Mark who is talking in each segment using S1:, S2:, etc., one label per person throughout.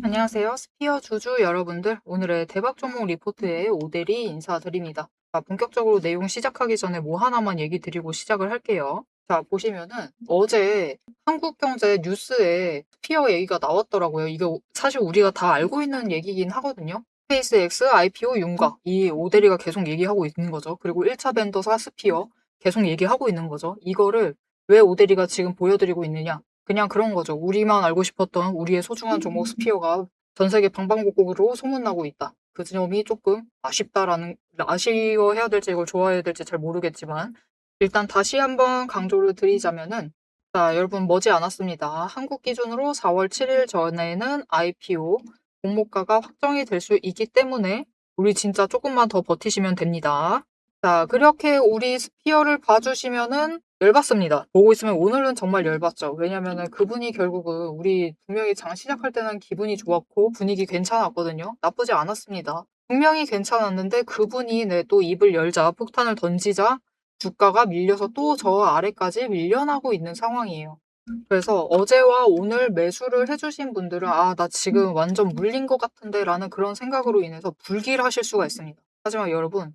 S1: 안녕하세요. 스피어 주주 여러분들. 오늘의 대박 종목 리포트에 오대리 인사드립니다. 자, 본격적으로 내용 시작하기 전에 뭐 하나만 얘기 드리고 시작을 할게요. 자, 보시면은 어제 한국경제 뉴스에 스피어 얘기가 나왔더라고요. 이게 사실 우리가 다 알고 있는 얘기긴 하거든요. 스페이스X IPO 윤곽. 이 오대리가 계속 얘기하고 있는 거죠. 그리고 1차 벤더사 스피어 계속 얘기하고 있는 거죠. 이거를 왜 오대리가 지금 보여드리고 있느냐? 그냥 그런 거죠. 우리만 알고 싶었던 우리의 소중한 종목 스피어가 전 세계 방방곡곡으로 소문나고 있다. 그 점이 조금 아쉬워해야 될지 이걸 좋아해야 될지 잘 모르겠지만, 일단 다시 한번 강조를 드리자면은, 자, 여러분 머지않았습니다. 한국 기준으로 4월 7일 전에는 IPO 공모가가 확정이 될 수 있기 때문에 우리 진짜 조금만 더 버티시면 됩니다. 자, 그렇게 우리 스피어를 봐주시면은 열받습니다. 보고 있으면 오늘은 정말 열받죠. 왜냐면은 그분이 결국은 우리 분명히 장 시작할 때는 기분이 좋았고 분위기 괜찮았거든요. 나쁘지 않았습니다. 분명히 괜찮았는데 그분이 또 입을 열자 폭탄을 던지자 주가가 밀려서 또 저 아래까지 밀려나고 있는 상황이에요. 그래서 어제와 오늘 매수를 해주신 분들은 아, 나 지금 완전 물린 것 같은데 라는 그런 생각으로 인해서 불길하실 수가 있습니다. 하지만 여러분,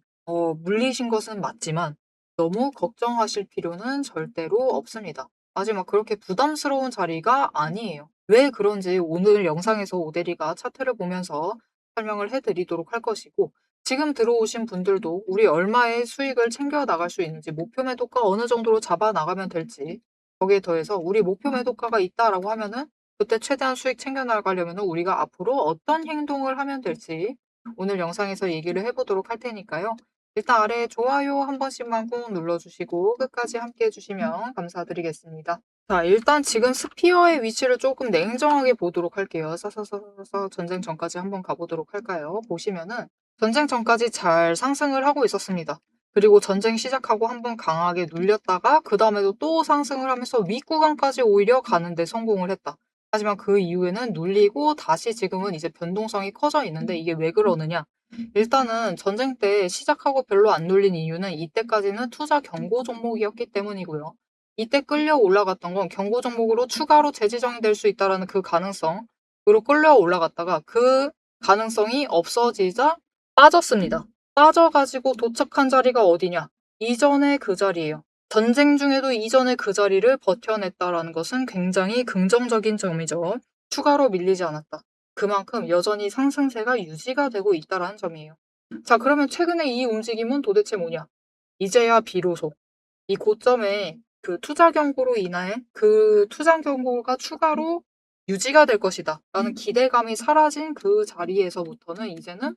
S1: 물리신 것은 맞지만 너무 걱정하실 필요는 절대로 없습니다. 하지만 그렇게 부담스러운 자리가 아니에요. 왜 그런지 오늘 영상에서 오대리가 차트를 보면서 설명을 해드리도록 할 것이고, 지금 들어오신 분들도 우리 얼마의 수익을 챙겨 나갈 수 있는지, 목표 매도가 어느 정도로 잡아 나가면 될지, 거기에 더해서 우리 목표 매도가가 있다라고 하면은 그때 최대한 수익 챙겨 나가려면 우리가 앞으로 어떤 행동을 하면 될지 오늘 영상에서 얘기를 해보도록 할 테니까요. 일단 아래 좋아요 한 번씩만 꾹 눌러주시고 끝까지 함께 해주시면 감사드리겠습니다. 자, 일단 지금 스피어의 위치를 조금 냉정하게 보도록 할게요. 싸싸싸싸 전쟁 전까지 한번 가보도록 할까요? 보시면은 전쟁 전까지 잘 상승을 하고 있었습니다. 그리고 전쟁 시작하고 한번 강하게 눌렸다가 그 다음에도 또 상승을 하면서 윗구간까지 오히려 가는데 성공을 했다. 하지만 그 이후에는 눌리고 다시 지금은 이제 변동성이 커져 있는데 이게 왜 그러느냐? 일단은 전쟁 때 시작하고 별로 안 눌린 이유는 이때까지는 투자 경고 종목이었기 때문이고요. 이때 끌려 올라갔던 건 경고 종목으로 추가로 재지정이 될 수 있다라는 그 가능성으로 끌려 올라갔다가 그 가능성이 없어지자 빠졌습니다. 빠져가지고 도착한 자리가 어디냐? 이전의 그 자리예요. 전쟁 중에도 이전의 그 자리를 버텨냈다라는 것은 굉장히 긍정적인 점이죠. 추가로 밀리지 않았다. 그만큼 여전히 상승세가 유지가 되고 있다라는 점이에요. 자, 그러면 최근에 이 움직임은 도대체 뭐냐? 이제야 비로소 이 고점에 그 투자 경고로 인해 그 투자 경고가 추가로 유지가 될 것이다 라는 기대감이 사라진 그 자리에서부터는 이제는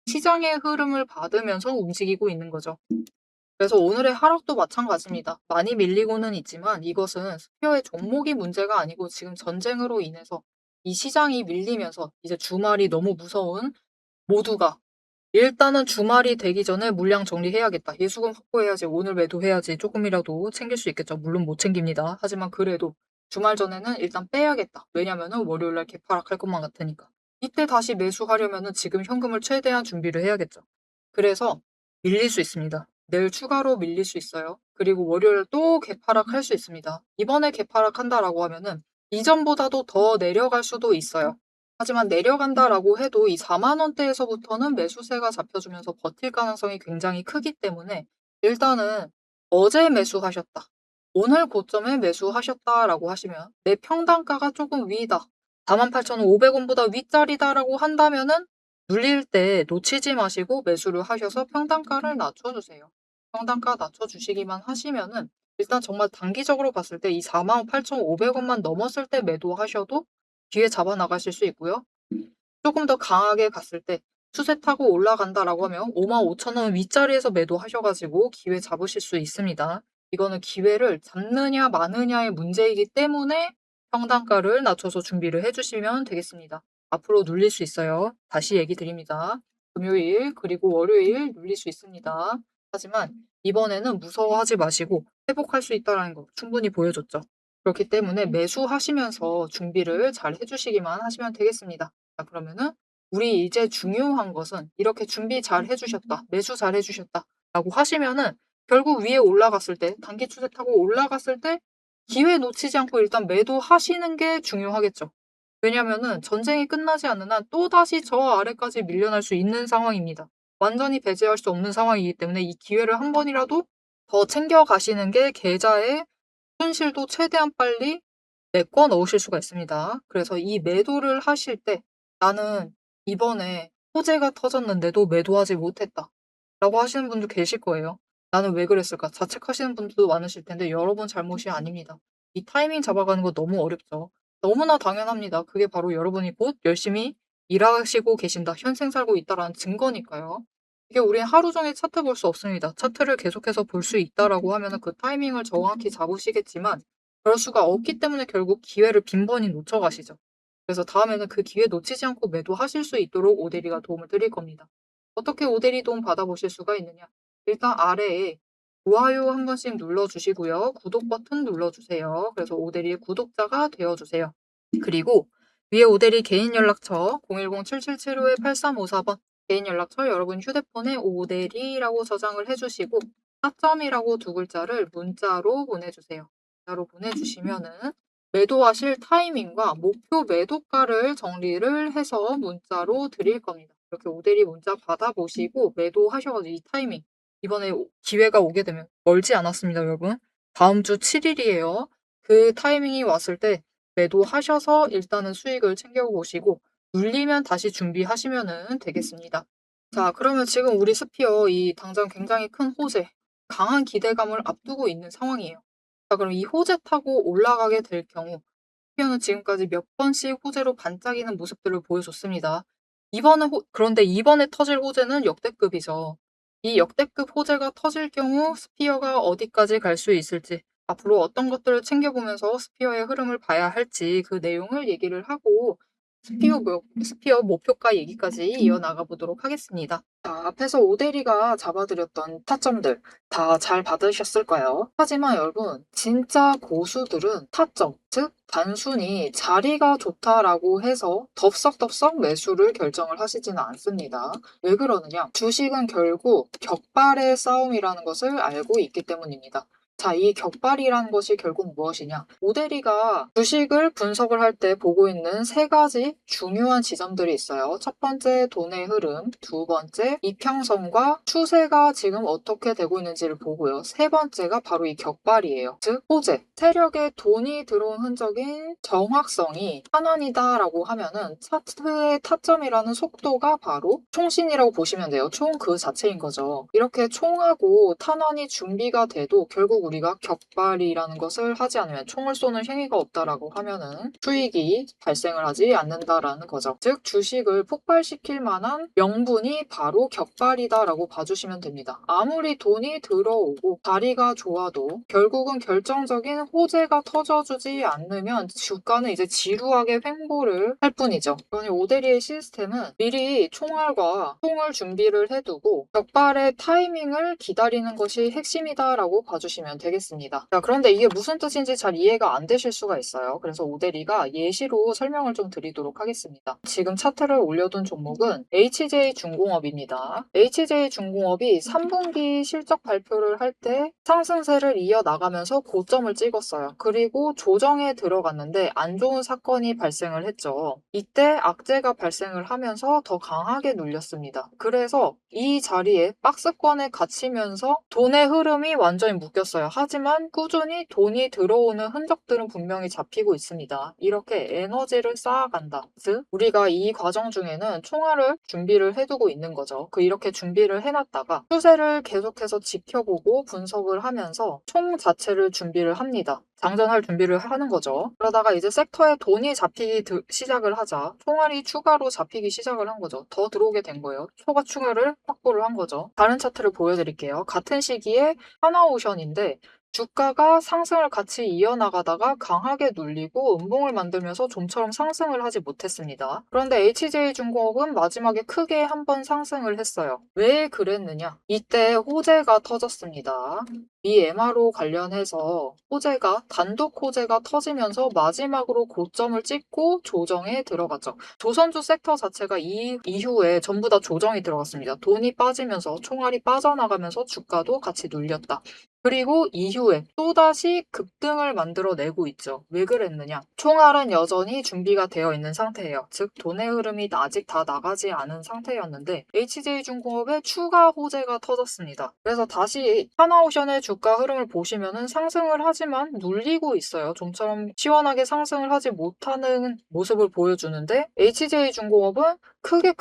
S1: 시장의 흐름을 받으면서 움직이고 있는 거죠. 그래서 오늘의 하락도 마찬가지입니다. 많이 밀리고는 있지만 이것은 스피어의 종목이 문제가 아니고 지금 전쟁으로 인해서 이 시장이 밀리면서 이제 주말이 너무 무서운 모두가 일단은 주말이 되기 전에 물량 정리해야겠다. 예수금 확보해야지. 오늘 매도해야지. 조금이라도 챙길 수 있겠죠. 물론 못 챙깁니다. 하지만 그래도 주말 전에는 일단 빼야겠다. 왜냐면은 월요일날 개파락할 것만 같으니까. 이때 다시 매수하려면은 지금 현금을 최대한 준비를 해야겠죠. 그래서 밀릴 수 있습니다. 내일 추가로 밀릴 수 있어요. 그리고 월요일 또 개파락할 수 있습니다. 이번에 개파락한다라고 하면은 이전보다도 더 내려갈 수도 있어요. 하지만 내려간다라고 해도 이 4만 원대에서부터는 매수세가 잡혀주면서 버틸 가능성이 굉장히 크기 때문에 일단은 어제 매수하셨다. 오늘 고점에 매수하셨다라고 하시면 내 평단가가 조금 위다. 48,500원보다 윗자리다라고 한다면은 눌릴 때 놓치지 마시고 매수를 하셔서 평단가를 낮춰주세요. 평단가 낮춰주시기만 하시면은 일단 정말 단기적으로 봤을 때 이 48,500원만 넘었을 때 매도하셔도 뒤에 잡아 나가실 수 있고요. 조금 더 강하게 갔을 때 추세 타고 올라간다라고 하면 55,000원 윗자리에서 매도하셔가지고 기회 잡으실 수 있습니다. 이거는 기회를 잡느냐 마느냐의 문제이기 때문에 평단가를 낮춰서 준비를 해주시면 되겠습니다. 앞으로 눌릴 수 있어요. 다시 얘기 드립니다. 금요일 그리고 월요일 눌릴 수 있습니다. 하지만 이번에는 무서워하지 마시고 회복할 수 있다는 거 충분히 보여줬죠. 그렇기 때문에 매수하시면서 준비를 잘 해주시기만 하시면 되겠습니다. 자, 그러면은 우리 이제 중요한 것은 이렇게 준비 잘 해주셨다, 매수 잘 해주셨다 라고 하시면은 결국 위에 올라갔을 때, 단기 추세 타고 올라갔을 때 기회 놓치지 않고 일단 매도하시는 게 중요하겠죠. 왜냐면은 전쟁이 끝나지 않는 한 또다시 저 아래까지 밀려날 수 있는 상황입니다. 완전히 배제할 수 없는 상황이기 때문에 이 기회를 한 번이라도 더 챙겨 가시는 게 계좌에 손실도 최대한 빨리 메꿔 넣으실 수가 있습니다. 그래서 이 매도를 하실 때 '나는 이번에 호재가 터졌는데도 매도하지 못했다.' 라고 하시는 분도 계실 거예요. '나는 왜 그랬을까?' 자책하시는 분들도 많으실 텐데 여러분 잘못이 아닙니다. 이 타이밍 잡아가는 거 너무 어렵죠. 너무나 당연합니다. 그게 바로 여러분이 곧 열심히 일하시고 계신다, 현생 살고 있다라는 증거니까요. 이게 우린 하루 종일 차트 볼 수 없습니다. 차트를 계속해서 볼 수 있다라고 하면은 그 타이밍을 정확히 잡으시겠지만 그럴 수가 없기 때문에 결국 기회를 빈번히 놓쳐 가시죠. 그래서 다음에는 그 기회 놓치지 않고 매도하실 수 있도록 오데리가 도움을 드릴 겁니다. 어떻게 오데리 도움 받아보실 수가 있느냐? 일단 아래에 좋아요 한 번씩 눌러주시고요. 구독 버튼 눌러주세요. 그래서 오데리의 구독자가 되어주세요. 그리고 위에 오데리 개인 연락처 010-7775-8354번 개인 연락처 여러분 휴대폰에 오데리라고 저장을 해주시고 4점이라고 두 글자를 문자로 보내주세요. 문자로 보내주시면은 매도하실 타이밍과 목표 매도가를 정리를 해서 문자로 드릴 겁니다. 이렇게 오데리 문자 받아보시고 매도하셔가지고 이 타이밍 이번에 기회가 오게 되면 멀지 않았습니다, 여러분. 다음 주 7일이에요. 그 타이밍이 왔을 때 매도하셔서 일단은 수익을 챙겨보시고 눌리면 다시 준비하시면 되겠습니다. 자, 그러면 지금 우리 스피어 이 당장 굉장히 큰 호재, 강한 기대감을 앞두고 있는 상황이에요. 자, 그럼 이 호재 타고 올라가게 될 경우 스피어는 지금까지 몇 번씩 호재로 반짝이는 모습들을 보여줬습니다. 그런데 이번에 터질 호재는 역대급이죠. 이 역대급 호재가 터질 경우 스피어가 어디까지 갈 수 있을지, 앞으로 어떤 것들을 챙겨보면서 스피어의 흐름을 봐야 할지 그 내용을 얘기를 하고 스피어 목표가 얘기까지 이어나가 보도록 하겠습니다. 자, 앞에서 오데리가 잡아드렸던 타점들 다 잘 받으셨을까요? 하지만 여러분, 진짜 고수들은 타점, 즉 단순히 자리가 좋다라고 해서 덥석덥석 매수를 결정을 하시지는 않습니다. 왜 그러느냐? 주식은 결국 격발의 싸움이라는 것을 알고 있기 때문입니다. 자, 이 격발이라는 것이 결국 무엇이냐? 오데리가 주식을 분석을 할 때 보고 있는 세 가지 중요한 지점들이 있어요. 첫 번째, 돈의 흐름. 두 번째, 이평선과 추세가 지금 어떻게 되고 있는지를 보고요. 세 번째가 바로 이 격발이에요. 즉, 호재. 세력에 돈이 들어온 흔적인 정확성이 탄환이다라고 하면은 차트의 타점이라는 속도가 바로 총신이라고 보시면 돼요. 총 그 자체인 거죠. 이렇게 총하고 탄환이 준비가 돼도 결국 우리가 격발이라는 것을 하지 않으면 총을 쏘는 행위가 없다라고 하면은 수익이 발생을 하지 않는다라는 거죠. 즉 주식을 폭발시킬 만한 명분이 바로 격발이다라고 봐주시면 됩니다. 아무리 돈이 들어오고 자리가 좋아도 결국은 결정적인 호재가 터져주지 않으면 주가는 이제 지루하게 횡보를 할 뿐이죠. 그러니 오데리의 시스템은 미리 총알과 총을 준비를 해두고 격발의 타이밍을 기다리는 것이 핵심이다라고 봐주시면 되겠습니다. 자, 그런데 이게 무슨 뜻인지 잘 이해가 안 되실 수가 있어요. 그래서 오데리가 예시로 설명을 좀 드리도록 하겠습니다. 지금 차트를 올려둔 종목은 HJ중공업입니다. HJ중공업이 3분기 실적 발표를 할 때 상승세를 이어나가면서 고점을 찍었어요. 그리고 조정에 들어갔는데 안 좋은 사건이 발생을 했죠. 이때 악재가 발생을 하면서 더 강하게 눌렸습니다. 그래서 이 자리에 박스권에 갇히면서 돈의 흐름이 완전히 묶였어요. 하지만 꾸준히 돈이 들어오는 흔적들은 분명히 잡히고 있습니다. 이렇게 에너지를 쌓아간다. 즉 우리가 이 과정 중에는 총알을 준비를 해두고 있는 거죠. 이렇게 준비를 해놨다가 추세를 계속해서 지켜보고 분석을 하면서 총 자체를 준비를 합니다. 장전할 준비를 하는 거죠. 그러다가 이제 섹터에 돈이 잡히기 시작을 하자 총알이 추가로 잡히기 시작을 한 거죠. 더 들어오게 된 거예요. 초과 추가를 확보를 한 거죠. 다른 차트를 보여드릴게요. 같은 시기에 하나오션인데 주가가 상승을 같이 이어나가다가 강하게 눌리고 음봉을 만들면서 좀처럼 상승을 하지 못했습니다. 그런데 HJ중공업은 마지막에 크게 한번 상승을 했어요. 왜 그랬느냐? 이때 호재가 터졌습니다. 이 MRO 관련해서 단독 호재가 터지면서 마지막으로 고점을 찍고 조정에 들어갔죠. 조선주 섹터 자체가 이 이후에 전부 다 조정이 들어갔습니다. 돈이 빠지면서 총알이 빠져나가면서 주가도 같이 눌렸다. 그리고 이후에 또다시 급등을 만들어내고 있죠. 왜 그랬느냐? 총알은 여전히 준비가 되어 있는 상태예요. 즉 돈의 흐름이 아직 다 나가지 않은 상태였는데 HJ중공업에 추가 호재가 터졌습니다. 그래서 다시 하나오션의 주가 흐름을 보시면은 상승을 하지만 눌리고 있어요. 좀처럼 시원하게 상승을 하지 못하는 모습을 보여주는데 HJ중공업은 크게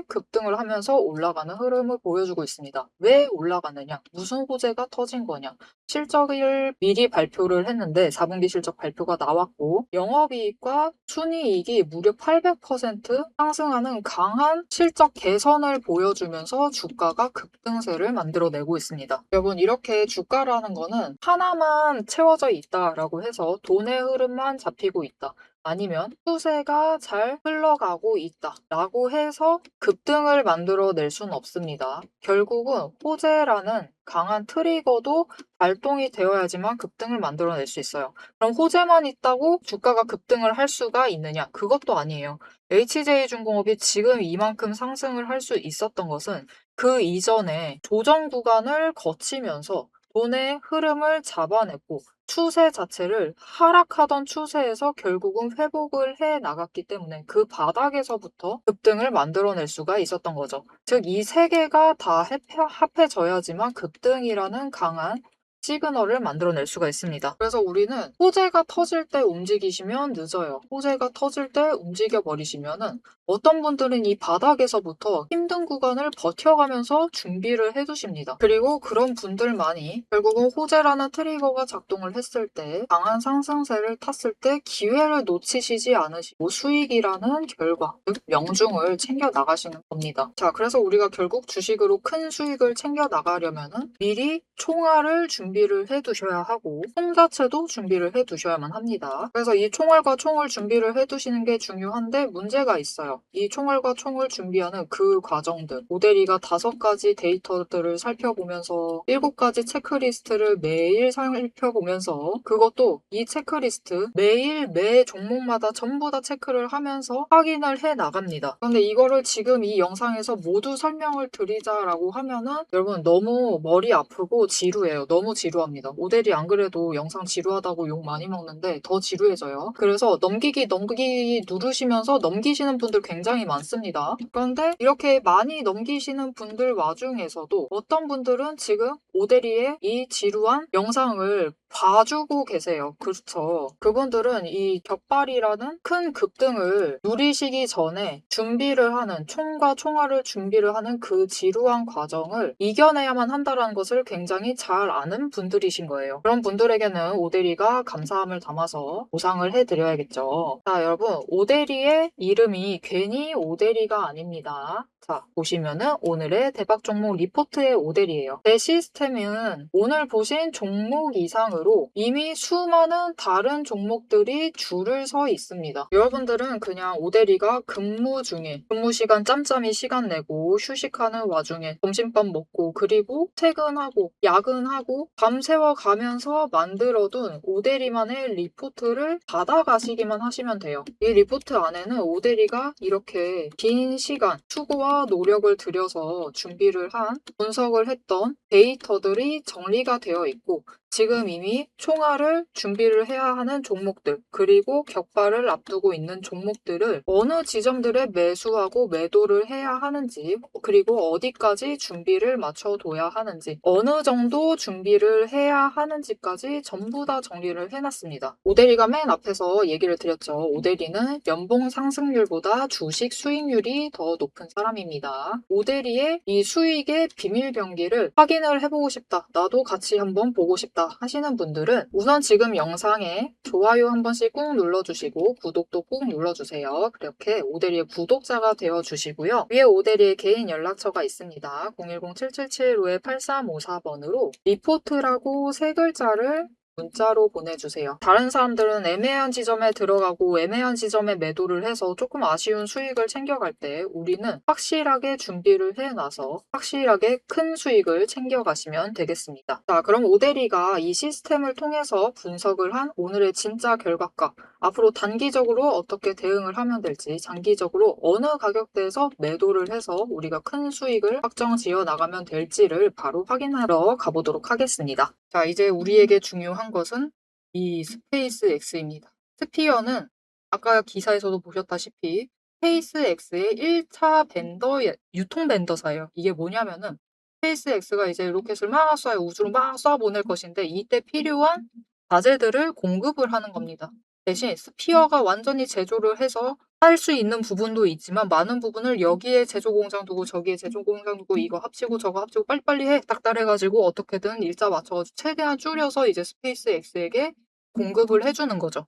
S1: 급등을 하면서 올라가는 흐름을 보여주고 있습니다. 왜 올라가느냐? 무슨 호재가 터진 거냐? 실적을 미리 발표를 했는데 4분기 실적 발표가 나왔고 영업이익과 순이익이 무려 800% 상승하는 강한 실적 개선을 보여주면서 주가가 급등세를 만들어내고 있습니다. 여러분 이렇게 주가라는 거는 하나만 채워져 있다라고 해서 돈의 흐름만 잡히고 있다. 아니면 추세가 잘 흘러가고 있다 라고 해서 급등을 만들어낼 수는 없습니다. 결국은 호재라는 강한 트리거도 발동이 되어야지만 급등을 만들어낼 수 있어요. 그럼 호재만 있다고 주가가 급등을 할 수가 있느냐? 그것도 아니에요. HJ중공업이 지금 이만큼 상승을 할 수 있었던 것은 그 이전에 조정 구간을 거치면서 돈의 흐름을 잡아냈고 추세 자체를 하락하던 추세에서 결국은 회복을 해 나갔기 때문에 그 바닥에서부터 급등을 만들어낼 수가 있었던 거죠. 즉, 이 세 개가 다 합해져야지만 급등이라는 강한 시그널을 만들어낼 수가 있습니다. 그래서 우리는 호재가 터질 때 움직이시면 늦어요. 호재가 터질 때 움직여 버리시면은 어떤 분들은 이 바닥에서부터 힘든 구간을 버텨가면서 준비를 해두십니다. 그리고 그런 분들만이 결국은 호재라는 트리거가 작동을 했을 때 강한 상승세를 탔을 때 기회를 놓치시지 않으시고 수익이라는 결과, 즉 명중을 챙겨 나가시는 겁니다. 자, 그래서 우리가 결국 주식으로 큰 수익을 챙겨 나가려면은 미리 총알을 준비를 해두셔야 하고 총 자체도 준비를 해두셔야만 합니다. 그래서 이 총알과 총을 준비를 해두시는 게 중요한데 문제가 있어요. 이 총알과 총을 준비하는 그 과정들, 모델이가 5가지 데이터들을 살펴보면서 7가지 체크리스트를 매일 살펴보면서 그것도 이 체크리스트 매일 매 종목마다 전부 다 체크를 하면서 확인을 해 나갑니다. 그런데 이거를 지금 이 영상에서 모두 설명을 드리자라고 하면은 여러분 너무 머리 아프고 지루해요. 너무 지루합니다. 모델이 안 그래도 영상 지루하다고 욕 많이 먹는데 더 지루해져요. 그래서 넘기기 누르시면서 넘기시는 분들 굉장히 많습니다. 그런데 이렇게 많이 넘기시는 분들 와중에서도 어떤 분들은 지금 오대리의 이 지루한 영상을 봐주고 계세요. 그렇죠. 그분들은 이 격발이라는 큰 급등을 누리시기 전에 준비를 하는, 총과 총알을 준비를 하는 그 지루한 과정을 이겨내야만 한다는 것을 굉장히 잘 아는 분들이신 거예요. 그런 분들에게는 오대리가 감사함을 담아서 보상을 해드려야겠죠. 자, 여러분, 오대리의 이름이 괜히 오대리가 아닙니다. 자, 보시면은 오늘의 대박 종목 리포트의 오델이에요. 제 시스템은 오늘 보신 종목 이상으로 이미 수많은 다른 종목들이 줄을 서 있습니다. 여러분들은 그냥 오델이가 근무 중에 근무 시간 짬짬이 시간 내고 휴식하는 와중에 점심밥 먹고 그리고 퇴근하고 야근하고 밤새워 가면서 만들어둔 오델이만의 리포트를 받아가시기만 하시면 돼요. 이 리포트 안에는 오델이가 이렇게 긴 시간 수고와 노력을 들여서 준비를 한 분석을 했던 데이터들이 정리가 되어 있고 지금 이미 총알을 준비를 해야 하는 종목들 그리고 격발을 앞두고 있는 종목들을 어느 지점들에 매수하고 매도를 해야 하는지 그리고 어디까지 준비를 맞춰둬야 하는지 어느 정도 준비를 해야 하는지까지 전부 다 정리를 해놨습니다. 오대리가 맨 앞에서 얘기를 드렸죠. 오대리는 연봉 상승률보다 주식 수익률이 더 높은 사람입니다. 오대리의 이 수익의 비밀병기를 확인을 해보고 싶다. 나도 같이 한번 보고 싶다. 하시는 분들은 우선 지금 영상에 좋아요 한 번씩 꾹 눌러주시고 구독도 꾹 눌러주세요. 그렇게 오대리의 구독자가 되어주시고요. 위에 오대리의 개인 연락처가 있습니다. 010-7775-8354번으로 리포트라고 3글자를 문자로 보내주세요. 다른 사람들은 애매한 지점에 들어가고 애매한 지점에 매도를 해서 조금 아쉬운 수익을 챙겨갈 때 우리는 확실하게 준비를 해놔서 확실하게 큰 수익을 챙겨가시면 되겠습니다. 자, 그럼 오대리가 이 시스템을 통해서 분석을 한 오늘의 진짜 결과값, 앞으로 단기적으로 어떻게 대응을 하면 될지, 장기적으로 어느 가격대에서 매도를 해서 우리가 큰 수익을 확정 지어 나가면 될지를 바로 확인하러 가보도록 하겠습니다. 자, 이제 우리에게 중요한 것은 이 스페이스 X입니다. 스피어는 아까 기사에서도 보셨다시피 스페이스 X의 1차 유통 밴더사예요. 이게 뭐냐면은 스페이스 X가 이제 로켓을 막 쏴요. 우주로 막 쏴보낼 것인데 이때 필요한 자재들을 공급을 하는 겁니다. 대신 스피어가 완전히 제조를 해서 할 수 있는 부분도 있지만 많은 부분을 여기에 제조 공장 두고 저기에 제조 공장 두고 이거 합치고 저거 합치고 빨리빨리 해 딱딱 해가지고 어떻게든 일자 맞춰가지고 최대한 줄여서 이제 스페이스 X에게 공급을 해주는 거죠.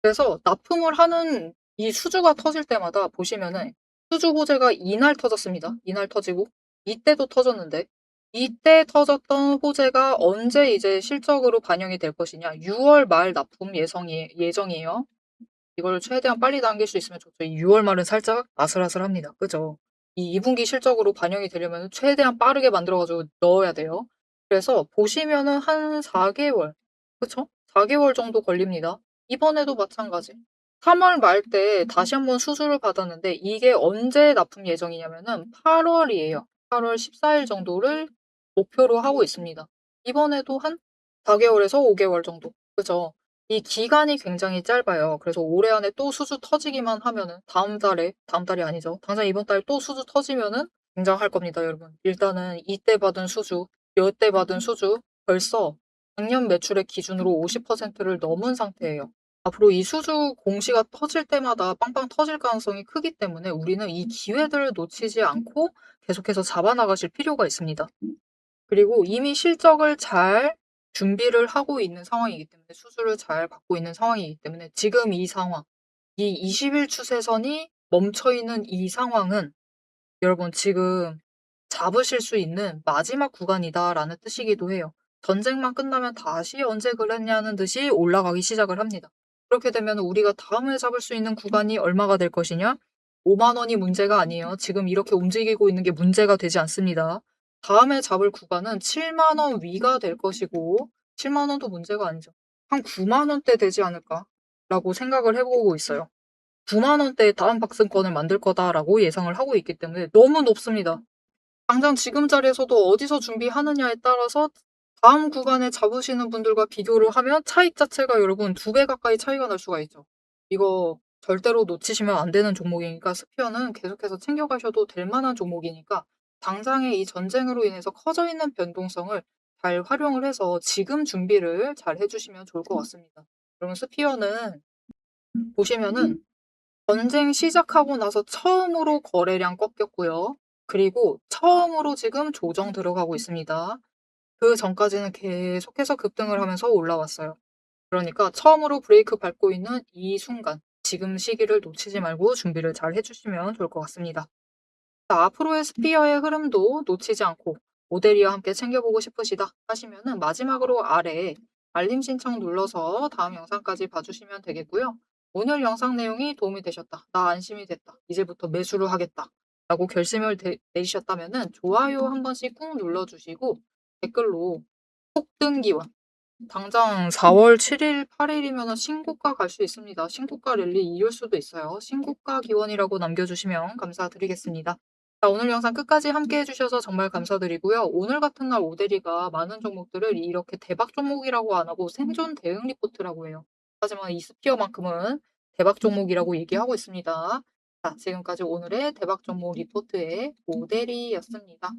S1: 그래서 납품을 하는 이 수주가 터질 때마다 보시면은 수주 호재가 이날 터졌습니다. 이날 터지고 이때도 터졌는데 이때 터졌던 호재가 언제 이제 실적으로 반영이 될 것이냐. 6월 말 납품 예정이에요. 이걸 최대한 빨리 당길 수 있으면 좋죠. 이 6월 말은 살짝 아슬아슬합니다. 그죠? 이 2분기 실적으로 반영이 되려면 최대한 빠르게 만들어가지고 넣어야 돼요. 그래서 보시면은 한 4개월, 그쵸? 4개월 정도 걸립니다. 이번에도 마찬가지. 3월 말 때 다시 한번 수주를 받았는데 이게 언제 납품 예정이냐면은 8월이에요. 8월 14일 정도를 목표로 하고 있습니다. 이번에도 한 4개월에서 5개월 정도. 그죠? 이 기간이 굉장히 짧아요. 그래서 올해 안에 또 수주 터지기만 하면은 다음 달이 아니죠. 당장 이번 달 또 수주 터지면은 굉장할 겁니다, 여러분. 일단은 이때 받은 수주, 여때 받은 수주 벌써 작년 매출의 기준으로 50%를 넘은 상태예요. 앞으로 이 수주 공시가 터질 때마다 빵빵 터질 가능성이 크기 때문에 우리는 이 기회들을 놓치지 않고 계속해서 잡아나가실 필요가 있습니다. 그리고 이미 실적을 잘 준비를 하고 있는 상황이기 때문에 수주를 잘 받고 있는 상황이기 때문에 지금 이 상황, 이 20일 추세선이 멈춰 있는 이 상황은 여러분 지금 잡으실 수 있는 마지막 구간이다라는 뜻이기도 해요. 전쟁만 끝나면 다시 언제 그랬냐는 듯이 올라가기 시작을 합니다. 그렇게 되면 우리가 다음에 잡을 수 있는 구간이 얼마가 될 것이냐? 5만 원이 문제가 아니에요. 지금 이렇게 움직이고 있는 게 문제가 되지 않습니다. 다음에 잡을 구간은 7만 원 위가 될 것이고 7만 원도 문제가 아니죠. 한 9만 원대 되지 않을까라고 생각을 해보고 있어요. 9만 원대의 다음 박스권을 만들 거다라고 예상을 하고 있기 때문에 너무 높습니다. 당장 지금 자리에서도 어디서 준비하느냐에 따라서 다음 구간에 잡으시는 분들과 비교를 하면 차익 자체가 여러분 2배 가까이 차이가 날 수가 있죠. 이거 절대로 놓치시면 안 되는 종목이니까 스피어는 계속해서 챙겨가셔도 될 만한 종목이니까 당장의 이 전쟁으로 인해서 커져 있는 변동성을 잘 활용을 해서 지금 준비를 잘 해주시면 좋을 것 같습니다. 그러면 스피어는 보시면은 전쟁 시작하고 나서 처음으로 거래량 꺾였고요. 그리고 처음으로 지금 조정 들어가고 있습니다. 그 전까지는 계속해서 급등을 하면서 올라왔어요. 그러니까 처음으로 브레이크 밟고 있는 이 순간, 지금 시기를 놓치지 말고 준비를 잘 해주시면 좋을 것 같습니다. 자, 앞으로의 스피어의 흐름도 놓치지 않고 오데리와 함께 챙겨보고 싶으시다 하시면은 마지막으로 아래에 알림 신청 눌러서 다음 영상까지 봐주시면 되겠고요. 오늘 영상 내용이 도움이 되셨다. 나 안심이 됐다. 이제부터 매수를 하겠다. 라고 결심을 내리셨다면은 좋아요 한 번씩 꾹 눌러주시고 댓글로 폭등기원 당장 4월 7일, 8일이면 신고가 갈 수 있습니다. 신고가 랠리 이을 수도 있어요. 신고가 기원이라고 남겨주시면 감사드리겠습니다. 자, 오늘 영상 끝까지 함께 해주셔서 정말 감사드리고요. 오늘 같은 날 오데리가 많은 종목들을 이렇게 대박 종목이라고 안 하고 생존 대응 리포트라고 해요. 하지만 이 스피어만큼은 대박 종목이라고 얘기하고 있습니다. 자, 지금까지 오늘의 대박 종목 리포트의 오데리였습니다.